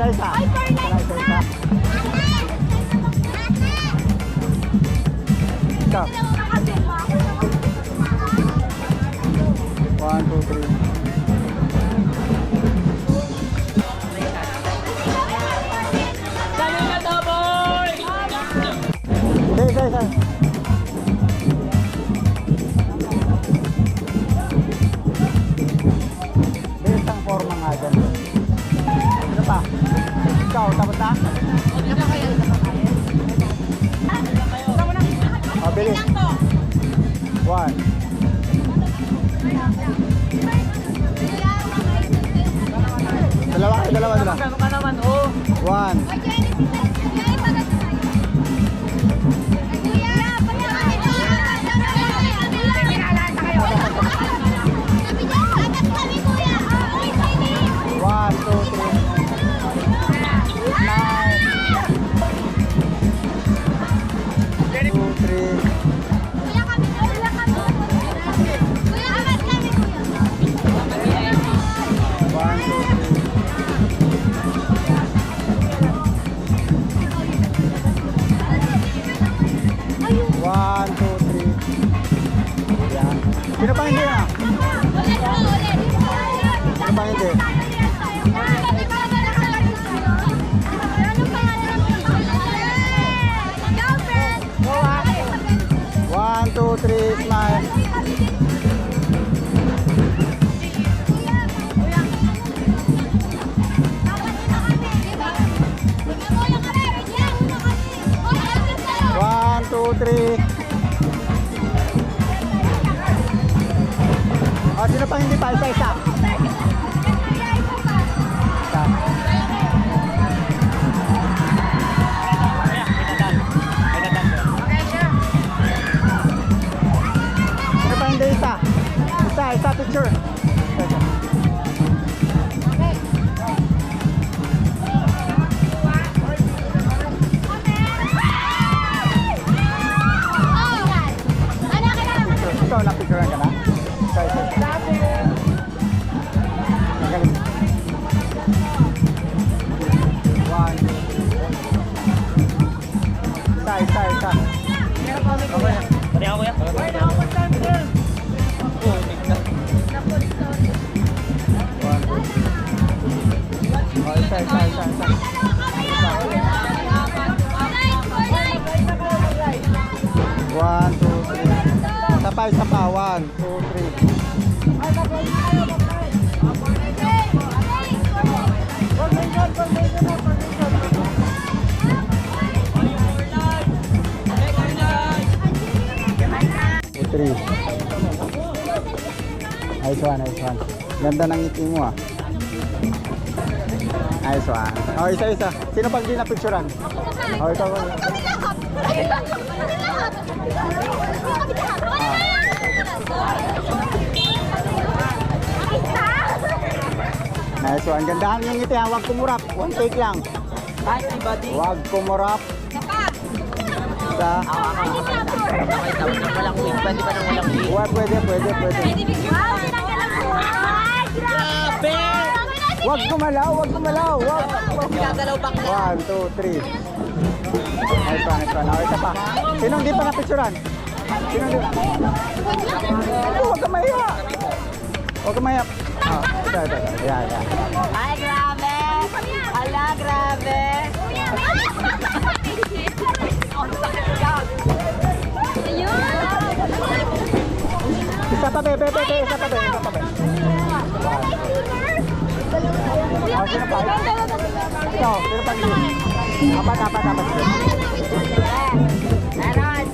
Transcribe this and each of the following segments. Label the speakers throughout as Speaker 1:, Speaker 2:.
Speaker 1: Isa-isa. Isa-isa. Ikaw. 1, 2, 3. Isa-isa. Isang forma nga dyan. Ano pa? Ikaw, tapos na? O, bilis. 1. Dalawa.
Speaker 2: Ano ka naman, oh?
Speaker 1: 1. One, two, three. Nine. 2, 3. One, two, three. One, two, three. Yan. Sino pang hindi na? Sino pang hindi? One, two, three, smile. One, two, three. O, sino pang hindi pa? Isa-isa. Isa. Sino pang hindi isa? Isa picture. Ikaw na picturean ka na? Isa. Magaling. 1. Isa.
Speaker 2: Pati ako yan.
Speaker 1: Oh, isa. One, two, three. Isa pa. 1, 2, 3. Three. Nice one. Ganda ng ngiti mo ah. Nice one. Oh, isa. Sino pang di na-picturean? Oh, ikaw. Nice one. Gandahan yung ngiti ha. Huwag kumurap. One take lang.
Speaker 2: Hi, everybody.
Speaker 1: Huwag kumurap. Isa.
Speaker 2: Walang wig. Pwede ba nang walang wig?
Speaker 1: Pwede.
Speaker 2: Grabe!
Speaker 1: Huwag gumalaw. Huwag.
Speaker 2: Gagalaw ba ka?
Speaker 1: 1, 2, 3. Nice one. Oh, isa pa. Sino hindi pa na-picturean? Sino hindi? Huwag ka mahiya. Oh, ito. Yan.
Speaker 2: Ay, grabe! Ala, grabe!
Speaker 1: Isa pa, be. Isa pa, be. Oh, sino pa? Ikaw, sino pa? Apat.
Speaker 2: Meron!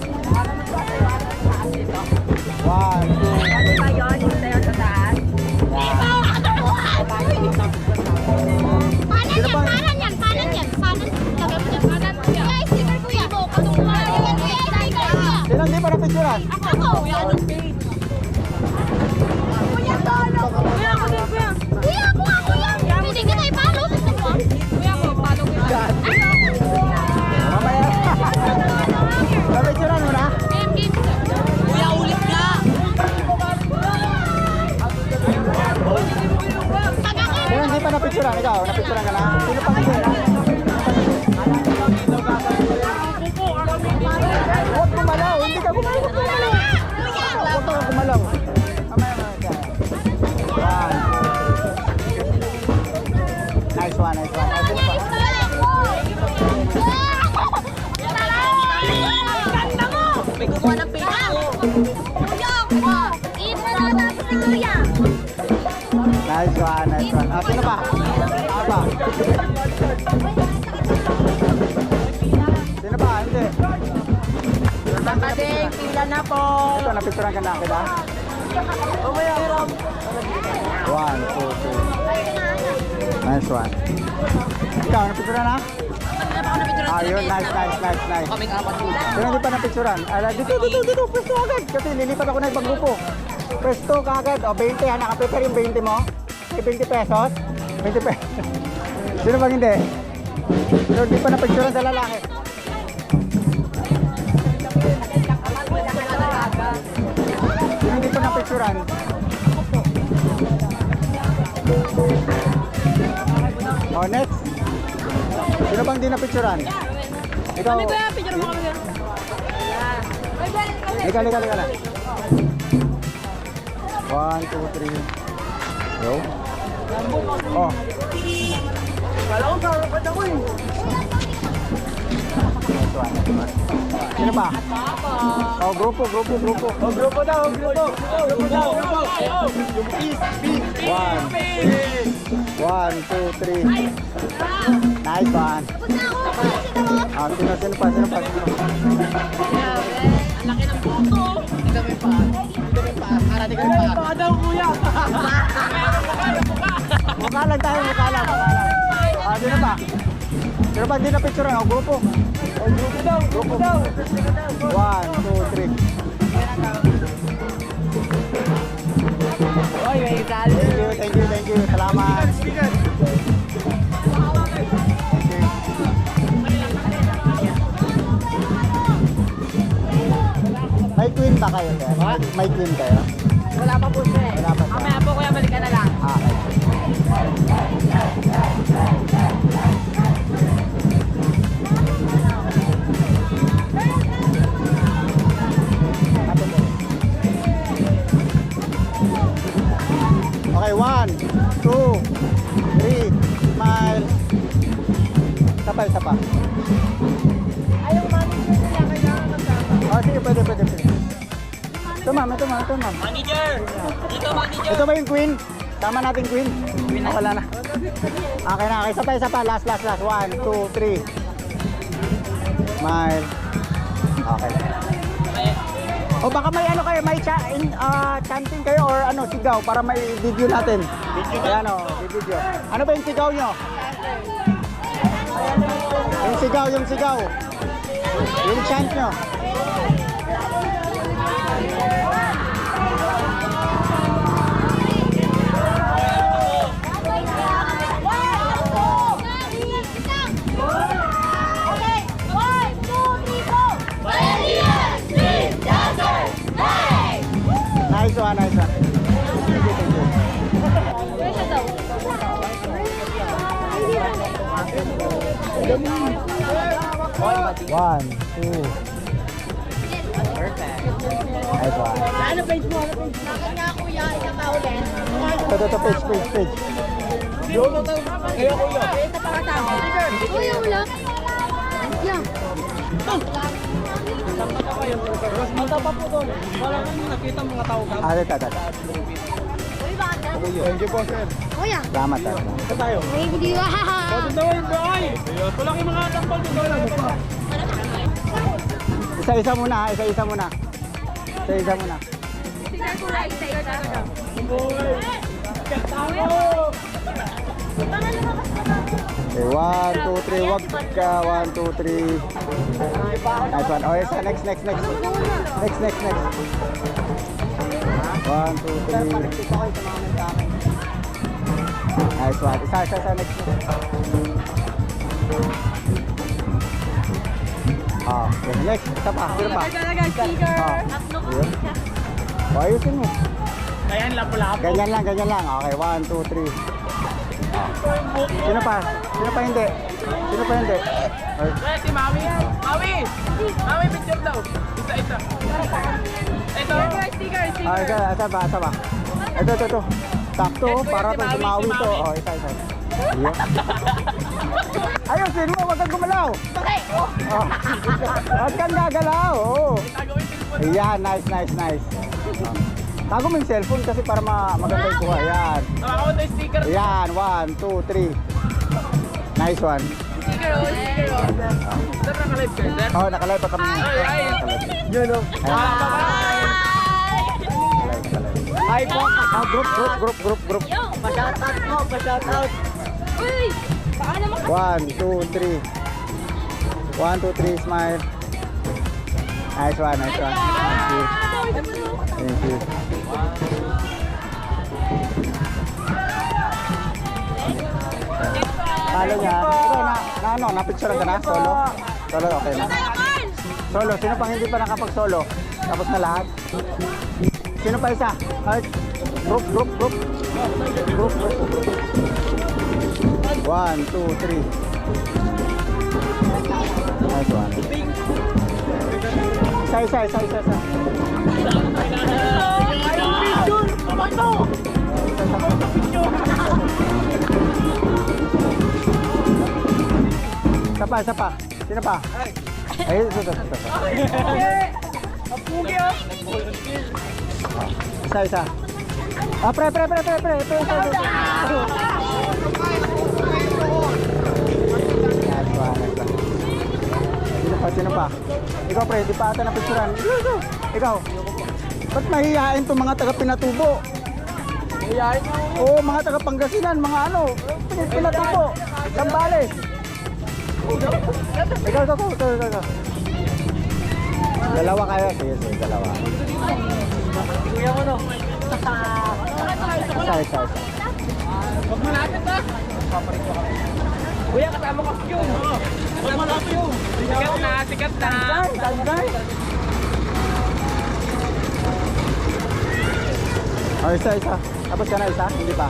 Speaker 1: 1, 2, 3.
Speaker 2: Ano ba yun? Yung tayo sa taas?
Speaker 3: Panan yan. Guys, sticker kuya.
Speaker 1: Sino hindi pa na-picturean?
Speaker 3: Ako. Kuya, tolo. Kuya, ako din, kuya. Kuya, ako yan. Pwede kita ipalo. Kuya, ako, palo kita.
Speaker 1: Mamaya. Na-picturean mo na?
Speaker 3: Game.
Speaker 2: Kuya, ulit nga! po.
Speaker 1: Ito, napicturean ka na kita.
Speaker 2: Mamaya.
Speaker 1: 1, 2, 3. Nice one. Ikaw, napicturean na? Ayun, nice.
Speaker 2: Kaming apat po.
Speaker 1: Sino hindi pa napicturean? Dito, pwesto agad. Kasi lilipat ako na ibang grupo. Pwesto ka agad. O, 20 ha, nakaprepare yung 20 mo? May 20 pesos? 20 pesos. Sino bang hindi? Sino hindi pa napicturean sa lalaki? Sino hindi pa napicturean? O, next. Sino bang di napicturean? Ikaw.
Speaker 3: Kami kuya, picture mo kami kuya.
Speaker 1: Lika na. 1, 2, 3. Go. Oh.
Speaker 2: Kala ko sa rapat ako eh.
Speaker 1: Next one. Sino pa? Oh, grupo.
Speaker 2: Oh, grupo daw.
Speaker 1: 1, 2, 3. Nice one. Sino pa?
Speaker 2: Ang laki ng buto. Hindi kami pa. Karati kami pa. Baka daw kuya.
Speaker 1: Mukha lang tayo. Sino pa? Sino pa hindi na-picturean? Oh, grupo. Grupo daw. 1, 2, 3.
Speaker 2: Oy, may isali.
Speaker 1: Thank you. Salamat. May queen ba kayo, sir? May queen kayo?
Speaker 2: Wala pa po siya eh.
Speaker 1: Wala pa siya.
Speaker 2: Mamaya po kuya, balikan na lang.
Speaker 1: Okay. Okay, 1, 2, 3, smile. Isa pa.
Speaker 2: Ayaw mami niya, kailangan magkama.
Speaker 1: Oh, sige, pwede. Ito ma'am.
Speaker 2: Manager! Dito manager!
Speaker 1: Ito ba yung queen? Tama natin queen? Oh, wala na. Okay na, okay. Isa pa. Last. 1, 2, 3. Smile. Okay. O baka may ano kayo, may chanting kayo or ano, sigaw para may video natin. Ayan o, video. Ano ba yung sigaw nyo? Yung sigaw. Yung chant nyo. Nice one. Thank you. One, two.
Speaker 2: Perfect.
Speaker 1: Nice one.
Speaker 2: Ano page mo?
Speaker 3: Bakit nga kuya, ikaw pa ulit?
Speaker 1: Ito, page.
Speaker 2: Kaya kuya.
Speaker 3: Sa pangatama. Kuya, wala. Yeah.
Speaker 2: Mata pa po doon. Wala kami nakita mga tao ka.
Speaker 1: Ito.
Speaker 3: Uy, bakit na?
Speaker 1: Thank you po, sir.
Speaker 3: Kuya.
Speaker 1: Salamat.
Speaker 2: Ito tayo.
Speaker 3: May video.
Speaker 2: Doon daw yung bahay. Wala kayong mga tampal doon daw.
Speaker 1: Isa-isa muna. Isa-isa muna. Okay, 1, 2, 3. Wag ka. 1, 2, 3. Nice one. Oh, isa. Next. Next. 1, 2, 3. Nice one. Isa. Next. Okay. Next. Isa pa. Sino pa?
Speaker 2: Talaga, sticker.
Speaker 1: Yun. Ayusin mo.
Speaker 2: Ayan, lapo-lapo.
Speaker 1: Ganyan lang. Okay, 1, 2, 3. Sino pa hindi?
Speaker 2: Si Mami. Mami, picture daw. Isa. Ito. Sticker.
Speaker 1: Isa ba? Ito. Sakto, para to si Maui to. Oh, isa. Iya. Ayusin mo, wag kang gumalaw.
Speaker 3: Okay.
Speaker 1: Oh. Wag kang gagalaw. Oh. Ayan, nice. Oh. Tago mo yung cellphone kasi para maganda yung kuha. Ayan.
Speaker 2: Ako na sticker.
Speaker 1: Ayan, 1, 2, 3. Nice one.
Speaker 2: Sticker.
Speaker 1: Oh, nakalive pa kami.
Speaker 2: Yun o. Hi po.
Speaker 1: Ah, group.
Speaker 2: Pa-shoutout mo, pa-shoutout.
Speaker 3: Uy! Baka naman
Speaker 1: 1, 2, 3. 1, 2, 3, smile. Nice one. Thank you. Thank you. Palo niya. Ito, na-picture ka na? Solo? Solo, okay na. Solo, sino pang hindi pa nakapag-solo? Tapos na lahat? Sino pa isa? Ay, group. 1, 2, 3. Nice one. Isa. Isa pa. Sino pa? Ay, ito. Isa. Ah, pre. Sino pa? Ikaw pre, di pa ata napicturan. Ikaw. Ba't mahihain itong mga taga-Pinatubo?
Speaker 2: Mahihain mo.
Speaker 1: Oo, mga taga-Pangasinan, mga ano, Pinatubo, Sambales. Ikaw. Dalawa kayo? Sige, dalawa.
Speaker 2: Kuya mo no.
Speaker 1: Isa.
Speaker 2: Huwag malapit ha. Kuya, kasama ko yun. Kasama ko yun. Sikat na.
Speaker 1: Tanday. Oh, isa. Tapos ka na isa? Hindi pa?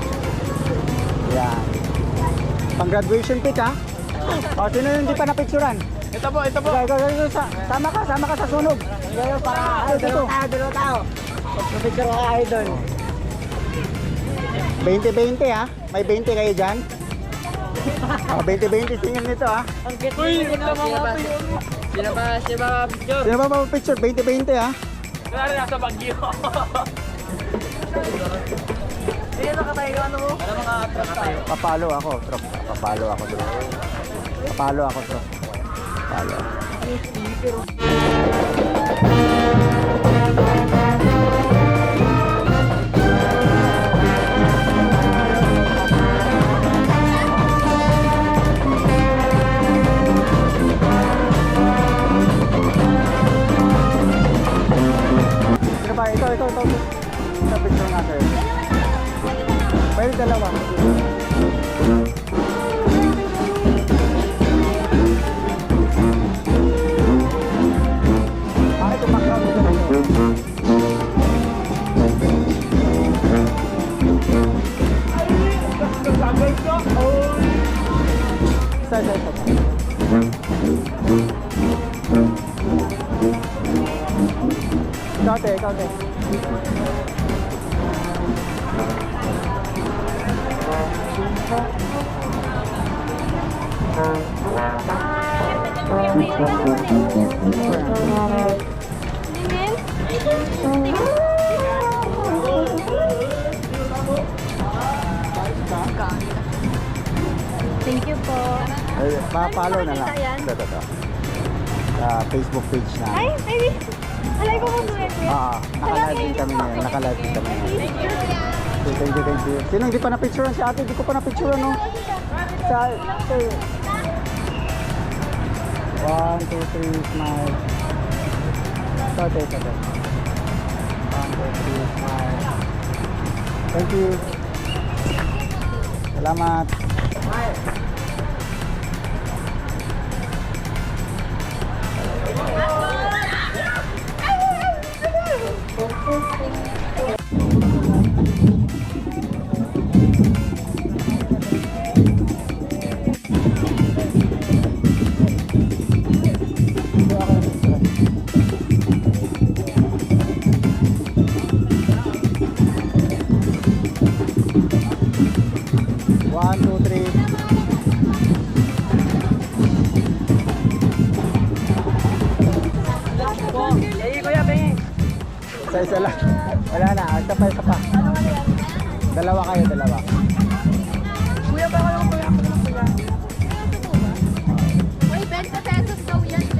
Speaker 1: Yan. Pang-graduation pic ha? O, sino yung hindi pa napicturan?
Speaker 2: Ito po.
Speaker 1: Ikaw, sama ka sa sunog. Dalawa tao. Pag-picture ka idol. 20-20 ha? May 20 kayo dyan? O, 20-20 tingin nito ha?
Speaker 2: Uy, sino ba picture?
Speaker 1: Sino ba mapapicture? 20-20 ha?
Speaker 2: Kunwari nasa Baguio. Hindi na katayo ano mo? Ano mga atras tayo?
Speaker 1: Papalo ako, trop. Papalo ako, trop. Papalo ako. Sino ba? Ito. Sa picture nga sa'yo. Pwede dalawa. Bakit tumakawin ka na yun? Isa. Ikaw te.
Speaker 3: Thank you po.
Speaker 1: Ay, pa-follow na lang. Ito. Sa Facebook page na.
Speaker 3: Ay, baby. Alay ko mo
Speaker 1: Naka-live din kami ngayon. Thank you. Sino hindi pa na-picturean si ate? Hindi ko pa na-picturean, no? Sa... 1, 2, 3, smile. Ito. 1, 2, 3, smile. Thank you. Salamat. Isa lang. Wala na. Isa pa. Dalawa kayo.
Speaker 2: Kuya, ba kayo? Kuya.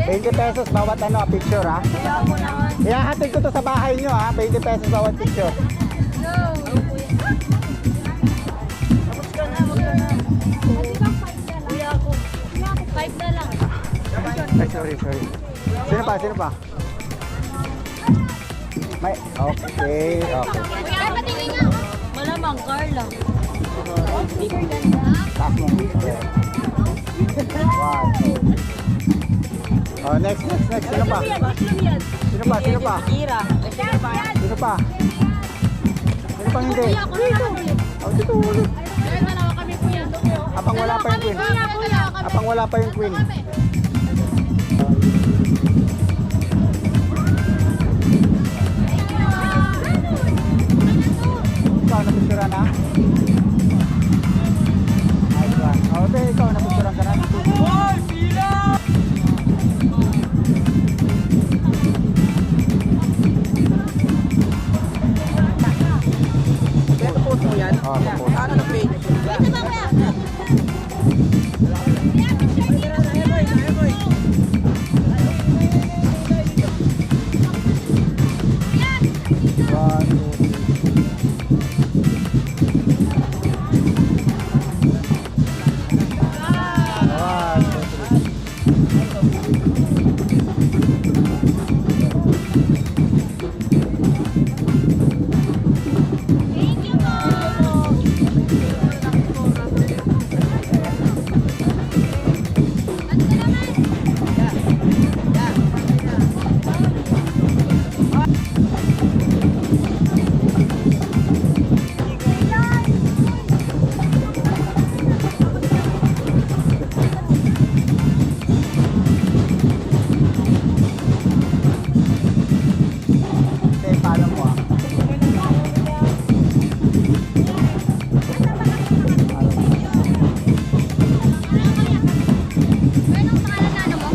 Speaker 1: 20 pesos bawat ano, picture ha. Ihahatid ko to sa bahay nyo ha. 20 pesos bawat picture.
Speaker 3: Five na lang.
Speaker 1: Ay, sorry. Sino pa? May, okay.
Speaker 3: Kuya, patingin nga. Malamang, Carla.
Speaker 1: Taas mo. Wow. Oh, next. Sino pa?
Speaker 3: Kira.
Speaker 1: Sino pa hindi? Oh, dito ulo. Abang wala pa yung queen. Abang wala pa yung queen. Ikaw, napicturan na? Nice one. Oh, okay, ikaw, napicturan ka na?
Speaker 2: Post mo yan?
Speaker 1: Oh, tapos.
Speaker 2: Ano na page?
Speaker 1: One, two, three. One, two, three. Okay, paano mo ah?
Speaker 3: Anong pangalan na ano mo?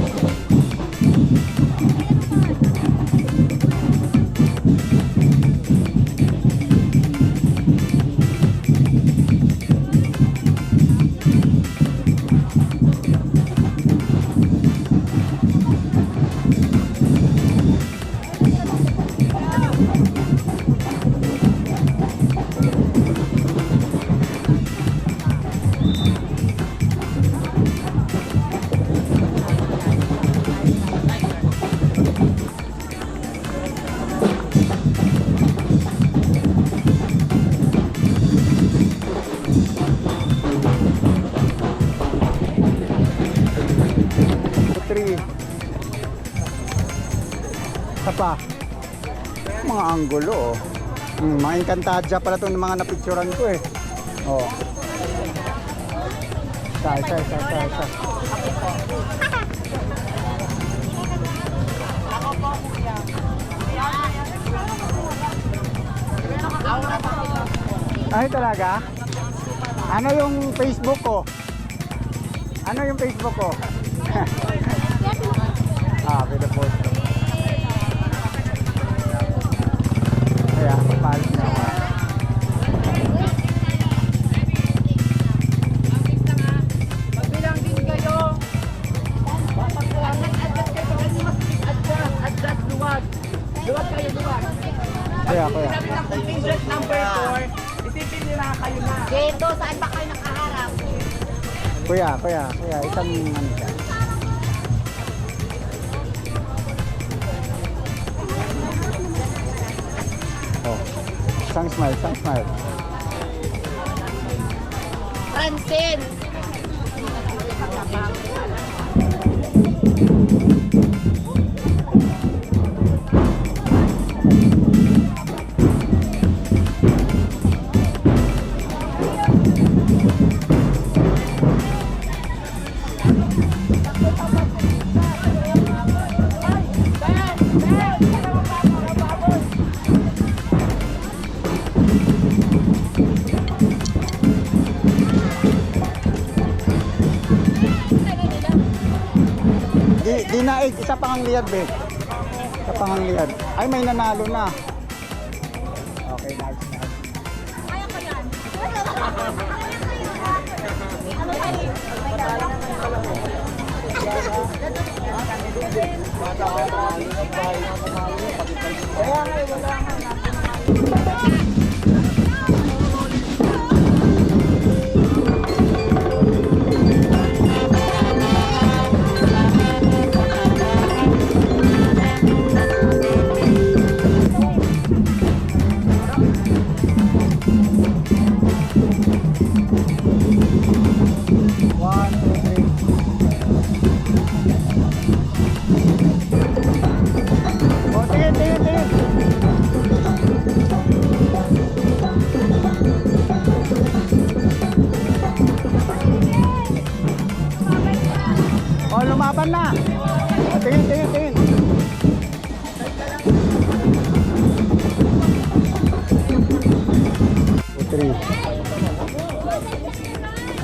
Speaker 1: Three. Isa pa. Mga anggulo oh. Mga Encantadia pala itong mga napicturan ko eh. Oh. Isa. Ay talaga? Ano yung Facebook ko? Ano yung Facebook ko? Pinapost ko. Kaya, papalit na ako.
Speaker 2: Magbilang din kayo. Adjust, luwag. Luwag kayo, luwag.
Speaker 1: Kaya.
Speaker 2: Sabi ng contingent number 4, isipin nyo na kayo na.
Speaker 3: Geto, saan ba kayo nakaharap?
Speaker 1: Kuya, isang ano siya. Oh. Isang smile.
Speaker 3: Francine.
Speaker 1: Dinaig, isa pang ang liad, be. Isa pang ang liad. Ay, may nanalo na. Okay, nice.
Speaker 3: Kaya ko yan. Ano tayo?
Speaker 1: One, two, three. Oh, tingin, tingin, tingin. Oh, lumaban na. Oh, tingin, tingin, tingin. Two, three.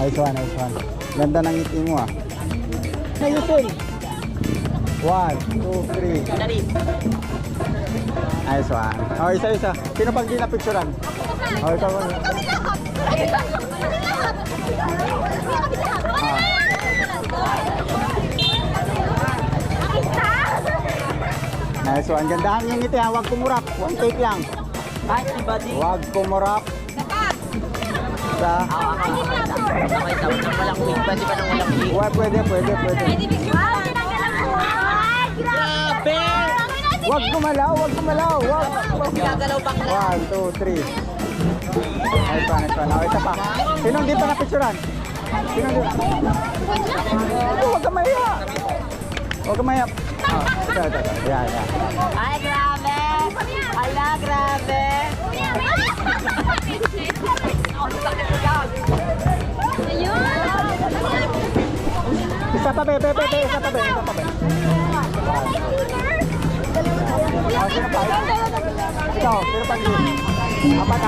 Speaker 1: Nice one, nice one. Ganda ng ngiti mo ah. Ayusin. 1, 2, 3. Nice one. Oh, isa, isa. Sino pang di napicturan? Oh, ikaw. Nice one. Gandahan yung ngiti ha. Huwag kumurap. One take lang.
Speaker 2: Ay, si Buddy.
Speaker 1: Huwag kumurap. Sa...
Speaker 2: Okay, tawag ng walang wig. Pwede ba ng walang wig?
Speaker 1: Pwede, pwede, pwede.
Speaker 2: Grabe!
Speaker 1: Huwag gumalaw, huwag gumalaw. Huwag.
Speaker 2: Gagalaw bakla.
Speaker 1: 1, 2, 3. Nice one, nice one. Oh, isa pa. Sino hindi pa napicturan? Sino hindi? Huwag ka maya. Huwag ka maya. Oh, ito. Yan, yan.
Speaker 2: Ay, grabe! Ala, grabe! Isa pa, be. Isa pa, be. Isa pa, be. Oh, sino pa? Ikaw, sino pa hindi? Apat.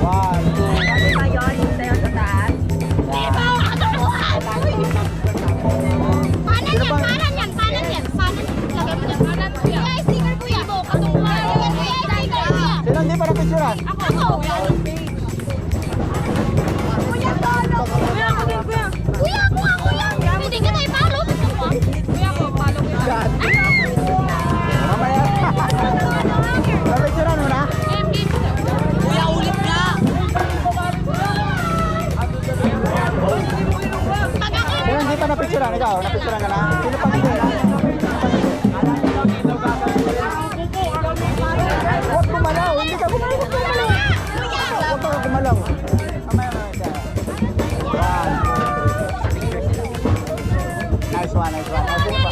Speaker 2: One, two.
Speaker 3: Panan yan. Lagay mo ng panan, kuya. Kuya, sticker, kuya. Kuya.
Speaker 1: Sino hindi pa napicturan?
Speaker 3: Ako. Kuya, tolo. Kuya, ako din, kuya. Kuya. Pwede ka tayo palo. Kuya, ako, palo ko.
Speaker 1: Mamaya. Napicturan mo na?
Speaker 2: Kuya, ulit nga!
Speaker 1: Sino hindi pa napicturan? Ikaw, napicturan ka na? Sino pa hindi? Huwag gumalaw, hindi ka gumalaw. Huwag ka gumalaw. Mamaya. One. Nice one. Oh, sino pa?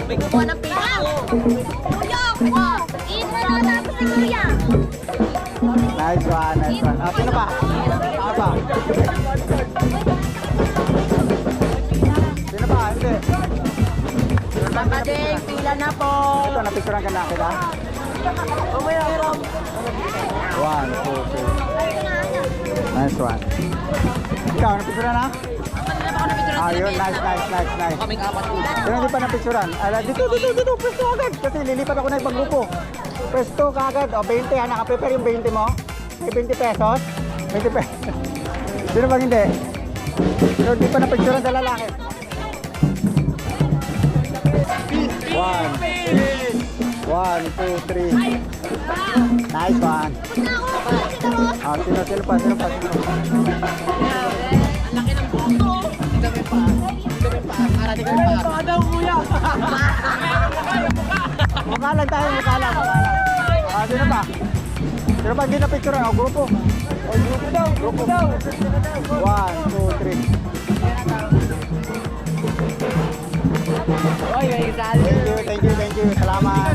Speaker 2: May kumuha ng pila ko.
Speaker 1: Nice one. Ah, sino pa? Sino pa? Hindi.
Speaker 2: Mamading, pila na po.
Speaker 1: Ito, napicturan ka na kita? 1, 2, 3. Nice one. Ikaw, napicturan na? Ayun, nice.
Speaker 2: Kaming apat po.
Speaker 1: Pero hindi pa napicturan. Dito, pwesto agad. Kasi lilipat ako na ibang grupo. Pwesto ka agad. O, 20 ha. Nakaprepare yung 20 mo. May 20 pesos. 20 pesos. Sino bang hindi? Pero hindi pa napicturan sa lalaki. 1, 2, 3. Nice one. Ah, sino pa?
Speaker 2: Ang laki ng buto. Tignan mo yung paa. Arating ko yung paa. Paa daw, kuya.
Speaker 1: Mukha lang tayo. Ah, sino pa? Sino pa hindi napicturan? O, grupo. Grupo daw. 1, 2, 3.
Speaker 2: Oy, may kasali.
Speaker 1: Thank you. Salamat.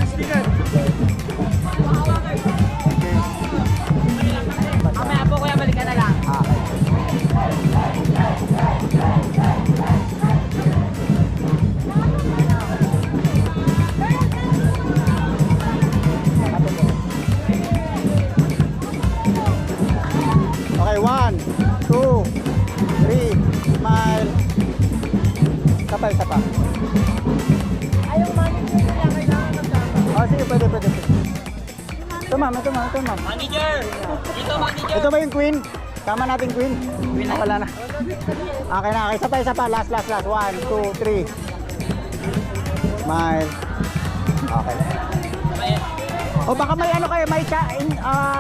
Speaker 2: Mamaya po, kuya, balik ka na lang.
Speaker 1: Ah. Okay, 1, 2, 3, smile. Isa pa.
Speaker 3: Ayaw manager niya, kailangan magdama.
Speaker 1: Oh, sige, pwede. ma'am, ito ma'am, ito ma'am.
Speaker 2: Manager! Dito, manager!
Speaker 1: Ito ba yung queen? Tama natin queen? Ah, wala na. Okay na, okay. Isa pa. Last. 1, 2, 3. Smile. Okay. O baka may ano kayo, may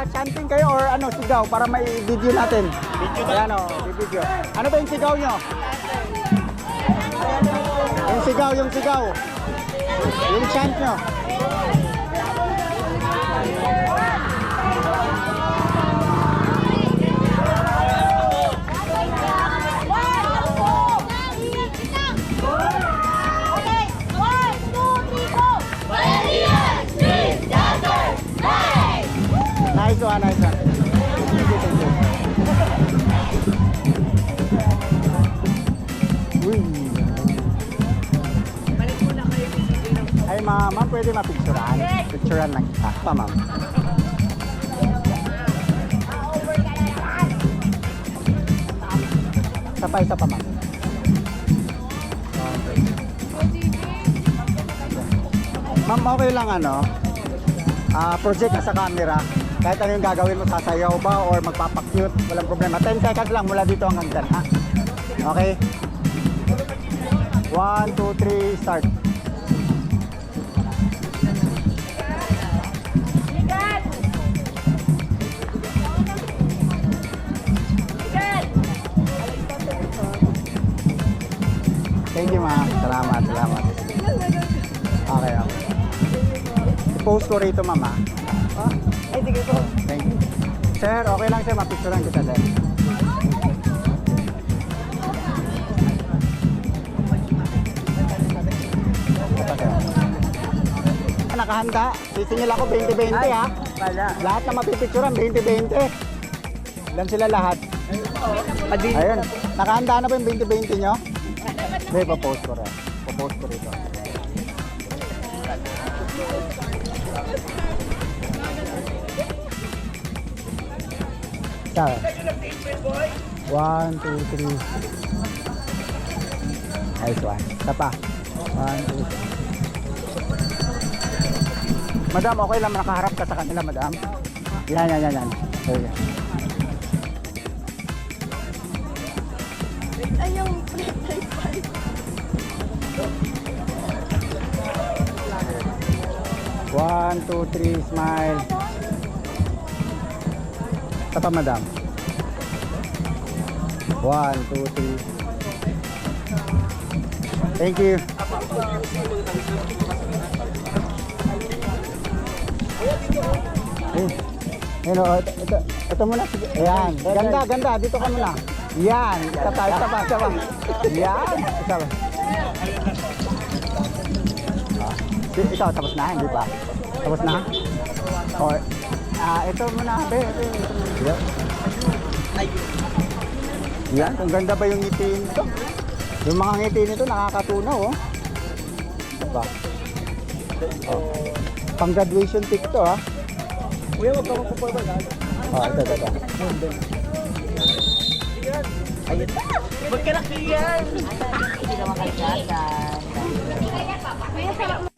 Speaker 1: chanting kayo or ano, sigaw para may video natin. Video ba? Ayan o, video. Ano ba yung sigaw nyo? Yung sigaw. Yung chant nyo. Nice one. Thank you. Uy. Ay ma'am, pwede mapicturean. Picturean lang kita. Pa ma'am. Isa pa ma'am. Ma'am, okay lang ano? Project ka sa camera. Kahit ano yung gagawin mo, sasayaw ba or magpapakyut, walang problema. 10 seconds lang mula dito hanggang dyan, ha? Okay? 1, 2, 3, start. Thank you, ma'am. Salamat. Okay. I-post ko rito, ma'am, ha?
Speaker 2: Ay, sige po.
Speaker 1: Thank you. Sir, okay lang sir, mapicturean kita din. Nakahanda, sisingil ako 20-20 ha.
Speaker 2: Wala.
Speaker 1: Lahat na mapipicturean, 20-20. Ilan sila lahat? Ayun, nakahanda na ba yung 20-20 nyo? Hindi, papost ko rin. Papost ko rito. Ito. 1, 2, 3. Nice one. Isa pa. 1, 2. Madam, okay lang nakaharap ka sa kanila, madam. Yan. There you go.
Speaker 3: Ayaw.
Speaker 1: 1, 2, 3, smile. Isa pa, madam. 1, 2, 3. Thank you. Ito muna. Ayan. Ganda. Dito ka muna. Yan. Isa pa. Yan. Isa pa. Ikaw, tapos na, hindi pa? Tapos na? O, ito muna, Yan, kung ganda ba yung ngiti nito? Yung mga ngiti nito, nakakatunaw, oh. Diba? Oh. Pang graduation pic to, ha?
Speaker 2: Kuya, wag ka magpapabal.
Speaker 1: Oh, ito.
Speaker 2: Ayun. Magkalakihan. Hindi naman kayo.
Speaker 3: Kuya, sarap mo